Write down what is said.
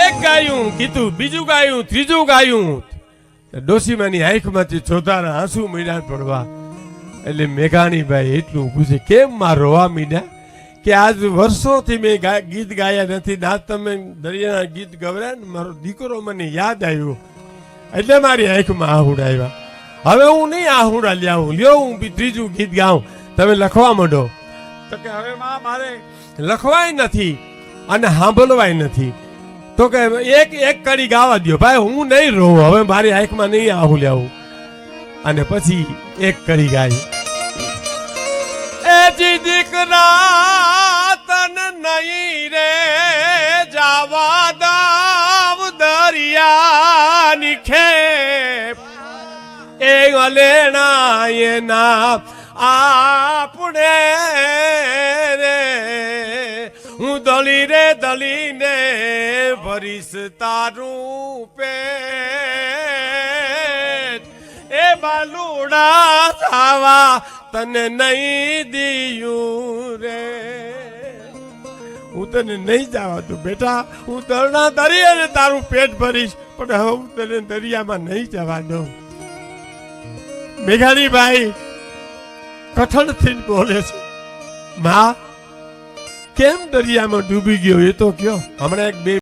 એક ગાયું કીધું, બીજું ગાયું, ત્રીજું ગાયું. ડોશીમાની આંખમાંથી ચોધારા આંસુ મીંડા પડવા. એટલે મેઘાણીભાઈ એટલું પૂછે, કેમ માં રોવા મીંડા? કે આજ વર્ષોથી મેં ગીત ગાયા નથી, ના તમે દરિયાના ગીત ગવરાય ને મારો દીકરો મને યાદ આવ્યો એટલે મારી આંખમાં આહુડા આવ્યા. હવે હું નહીં આહુડા લ્યાવું, લ્યો હું ત્રીજું ગીત ગાઉં, તમે લખવા માંડો. તો કે હવે માં મારે લખવાય નથી અને સાંભળવાય નથી. તો કે એક કડી ગાવા દો ભાઈ, હું નહીં રહું, હવે મારી આંખમાં નહીં આહું લેવું. અને પછી એક કડી ગાઈ, એ જી દીકરા તન નહીં રે જાવા દાવ દરિયાની ખેપ, એ અલેણા એના આપણે રે હું દળી રે દળીને ભરીશ તારું પેટ, એ બાલુડા થાવા તને નહીં દિયું રે. હું તને નહીં જવા દઉં બેટા, હું દરણા દરી અને તારું પેટ ભરીશ, પણ હવે હું તને દરિયામાં નહીં જવા દઉં. મેઘાણીભાઈ કઠણથી બોલે છે, માં કેમ દરિયામાં ડૂબી ગયો એ તો કયો. હમણાં એક બે